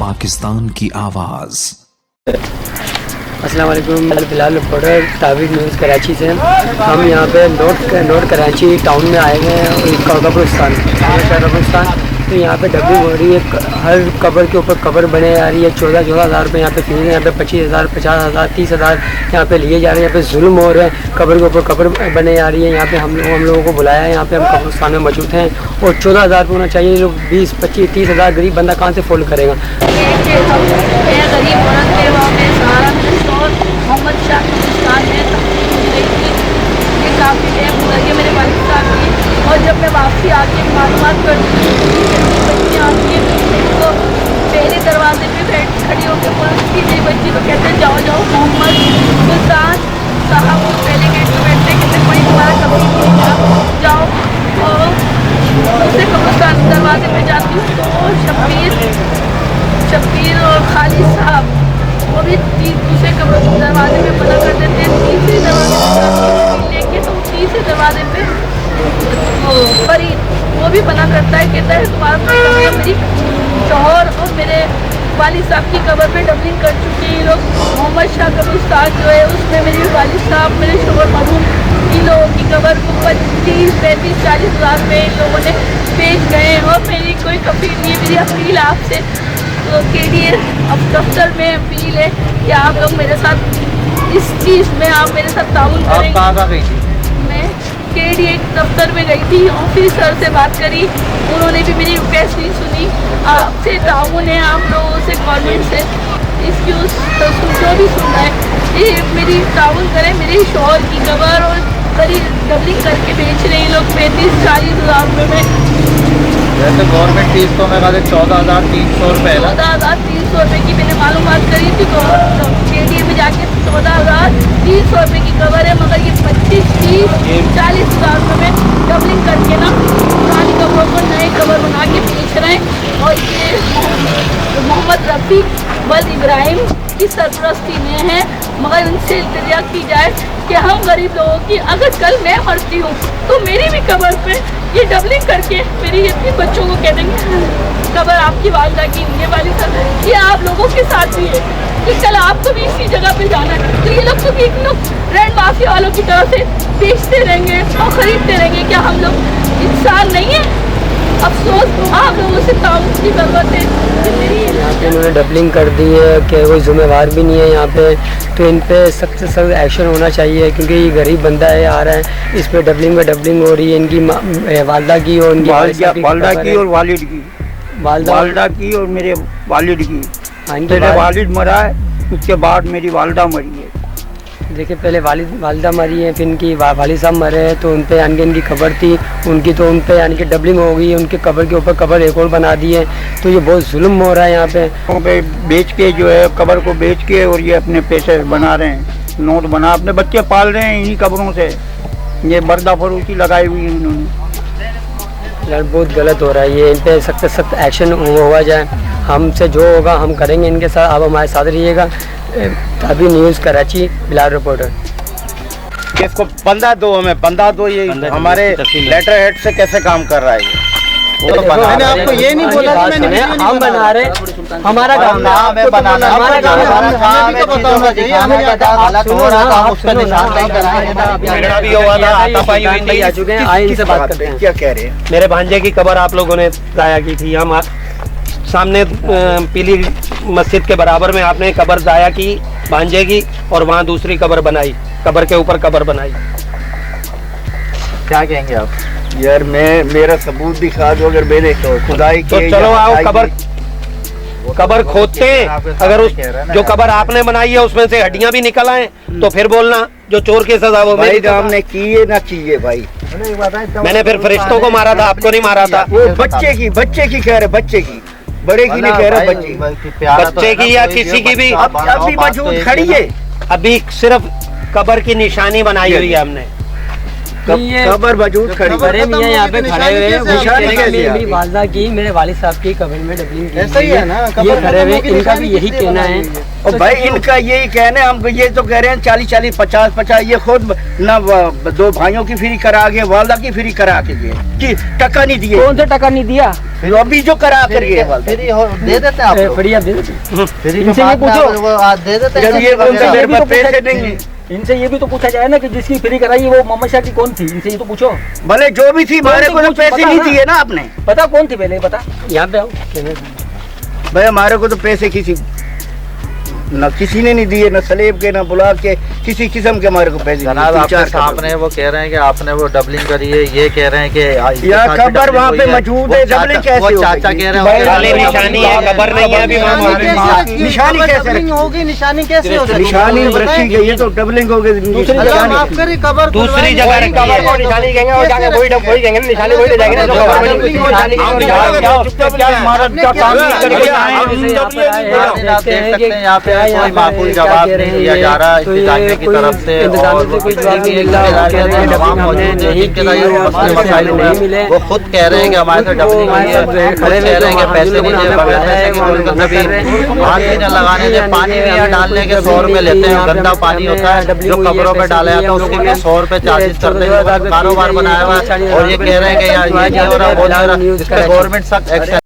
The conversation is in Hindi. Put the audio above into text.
पाकिस्तान की आवाज़। मोहम्मद शाह काफ़ी टाइम हो गया मेरे वालिद साहब की, और जब मैं वापसी आके मालूमात करती हूँ बच्चियाँ आती हैं तो पहले दरवाजे पे खड़ी होकर बोलती मेरी बच्ची को कहते हैं जाओ जाओ मोहम्मद सुल्तान साहब पहले गेट पे बैठते हैं, कहते कोई तुम्हारा कभी नहीं था, जाओ। और दूसरे कब्रिस्तान दरवाजे पे जाती हूँ तो शब्बीर और खालिद साहब वो भी दूसरे दरवाजे पे मना कर देते हैं। तीसरे दरवाजे लेके तो तीसरे दरवाजे पे फरीद वो भी मना करता है, कहता है तुम्हारा कब्र मेरी शौहर और मेरे वालिद साहब की कब्र पे डबलिंग कर चुके हैं लोग। मोहम्मद शाह कब्रिस्तान जो है उसमें मेरे वालिद साहब मेरे शौहर मरहूम इन लोगों की कब्र को 25, 35, 40 हज़ार रुपये इन लोगों ने बेच गए और मेरी कोई अपील नहीं है। मेरी अपील आपसे के लिए अब दफ्तर में अपील है कि आप लोग मेरे साथ इस चीज़ में आप मेरे साथ ताउन करें। आप कहाँ गई थी? मैं KDA दफ्तर में गई थी, ऑफिसर से बात करी, उन्होंने भी मेरी रिक्वेस्ट नहीं सुनी। आपसे ताउन है, आप लोगों से, गवर्नमेंट से, इसकी जो भी सुन रहा है ये मेरी ताउन करें। मेरे शौहर की कबर और करीब डबलिंग करके बेच रहे हैं लोग 35-40 हज़ार रुपये में। वैसे गवर्नमेंट फीस तो मैं कहते 14,300 रुपये है। 14,300 रुपये की मैंने मालूमात करी थी तो KDA में जाके 14,300 रुपये की कवर है, मगर ये 25, 30, 40 हज़ार रुपये में डबलिंग करके ना पुरानी कबरों को नए कवर बना के बेच रहे हैं। और ये मोहम्मद रफ़ीक वल इब्राहिम की सरपरस्ती में है, मगर उनसे इल्तिजा की जाए कि हम गरीब लोगों की अगर कल मैं मरती हूँ तो मेरी भी कबर पे ये डबलिंग करके मेरी अपने बच्चों को कह देंगे कबर आपकी वालदा की ये वाली सब, ये आप लोगों के साथ भी है कि कल आपको भी इसी जगह पे जाना है। तो ये लोग तो भी लोग रेंट माफिया वालों की तरह से बेचते रहेंगे और ख़रीदते रहेंगे। क्या हम लोग इंसान नहीं है? अफसोस आप लोगों से ताउन की ज़रूरत है। यहाँ पे इन्होंने डबलिंग कर दी है कि कोई जिम्मेवार भी नहीं है यहाँ पे, तो इन पे सख्त से सख्त एक्शन होना चाहिए क्योंकि ये गरीब बंदा है आ रहा है, इस पे डबलिंग हो रही है। इनकी वालदा की और उनकी वालदा की और वालिद की, वालदा की और मेरे वालिद की। मेरे वालिद मरा है, उसके बाद मेरी वालदा मरी है। देखिए पहले वालिदा मरी है, फिर इनकी वालिद साहब मरे हैं, तो उन पे यानी कि इनकी कब्र थी उनकी, तो उन पे यानी कि डबलिंग हो गई है, उनके कब्र के ऊपर कब्र एक और बना दी है। तो ये बहुत जुल्म हो रहा है यहाँ पे बेच के जो है कब्र को बेच के और ये अपने पैसे बना रहे हैं, नोट बना अपने बच्चे पाल रहे हैं इन्हीं कब्रों से। ये बर्दा फरोशी लगाई हुई है इन्होंने। यार बहुत गलत हो रहा है ये, इन पे सख्त सख्त एक्शन हुआ जाए। हमसे जो होगा हम करेंगे इनके साथ। आप हमारे साथ रहिएगा। ताबीक न्यूज़ कराची, बिलाल रिपोर्टर। इसको बंदा दो, हमें बंदा दो। ये हमारे लेटर हेड से कैसे काम कर रहा है ये? वो तो मैंने आपको ये नहीं बोला कि मैंने हम बना रहे, हमारा काम है बनाना, हमारा काम है तो बताना चाहिए। हमें क्या हालत हो रहा था उस पर निशान नहीं कराया भी हुआ था, हाथापाई हुई थी। आ चुके हैं, आए इनसे बात करते हैं। क्या कह रहे हैं? मेरे भांजे की कब्र आप लोगों ने जाया की थी, हम सामने पीली मस्जिद के बराबर में आपने कब्र जाया की भांजे की, और वहाँ दूसरी कब्र बनाई, कब्र के ऊपर कब्र बनाई। क्या कहेंगे आप? यार मेरा सबूत दिखा दो अगर मैंने खुदाई तो चलो आओ कब्र खोदते हैं। अगर उस जो कब्र आपने बनाई है उसमें से हड्डियां भी निकल आए तो फिर बोलना जो चोर की सजा वो भाई हमने किए ना किए भाई। मैंने फिर फरिश्तों को मारा था, आपको नहीं मारा था। वो बच्चे की कह रहे, बच्चे की, बड़े की नहीं कह रहे, बच्चे की या किसी की भी अभी मौजूद खड़ी है। अभी सिर्फ कब्र की निशानी बनाई हुई है हमने। कब्र मौजूद खड़ी बड़े मियाँ यहाँ पे खड़े हुए हैं, वो निशानी कह रहे हैं कि कैसी आ मेरी गई? वालदा की मेरे वालिद साहब की कब्र में डबलिंग की ऐसा ही है ना, ये कब्र खड़े हुए, खत्म होगी, इनका भी निशानी यही किसने कहना बनाई है। हुई है? और भाई इनका यही कहना है, हम ये तो कह रहे हैं 40-40, 50-50, ये खुद ना दो भाइयों की फ्री करा के, वालदा की फ्री करा के गए कि टका नहीं दिए। कौन सा टका नहीं दिया? फिर अभी जो करा कर गए वालदा। फ्री दे देते हैं आप लोग? बढ़िया दे देते। फ्री इनसे ये पूछो। वो आज दे देते हैं जब ये सब उनसे वगैरह। मेरे पास पैसे नहीं है। इनसे ये भी तो पूछा जाए ना कि जिसकी फ्री कराई वो मोहम्मद शाह की कौन थी, इनसे ये तो पूछो। भले जो भी थी, हमारे को तो कुछ पैसे पता नहीं ना। दिए ना आपने। पता कौन थी पहले बता। यहाँ पे आओ। भाई हमारे को तो पैसे न किसी ने नहीं दिए, न सलेब के, न बुला के, किसी किस्म के हमारे को पैसे जनाब नहीं आपके दिए। सामने वो कह रहे हैं कि आपने वो डबलिंग करी है, ये कह रहे हैं कि इसके या साथ भी खबर डबलिंग वहाँ हुई पे है। मौजूद वो है, चाचा- डबलिंग कैसे वो हो चाचा गई? कह रहे भाई, हैं खाली निशानी है, खबर नहीं है अभी वहाँ पे। निशानी कैसे रखी? होगी, निशानी कैसे हो निशानी रखी गई है तो डबलिंग हो गई। दूसरी निशानी- जगह आप करी कबर दूसरी जगह रखी है। को निशानी कहेंगे और जाके वही कहेंगे, निशानी वही ले जाएंगे ना, जो खबर नहीं हुई, निशानी कहेंगे। आप देख सकते हैं यहाँ पे कोई माकूल जवाब नहीं दिया जा रहा है इंतजामिया की तरफ से, और वो वो खुद कह रहे हैं कि हमारे साथ डबलिंग हुई है, खुद कह रहे हैं कि पैसे नहीं दिए, बगैर पैसे के बोलकर कभी हाथ भी न लगाने दे। पानी भी यहाँ डालने के 100 रुपए लेते हैं, गंदा पानी होता है जो कब्रों पे डाला जाता है, उसके लिए 100 रुपए चार्जेस करते हैं। कारोबार बनाया हुआ है और ये कह रहे हैं कि यार ये नहीं हो रहा, वो नहीं हो रहा। इस पे गवर्नमेंट सख्त एक्शन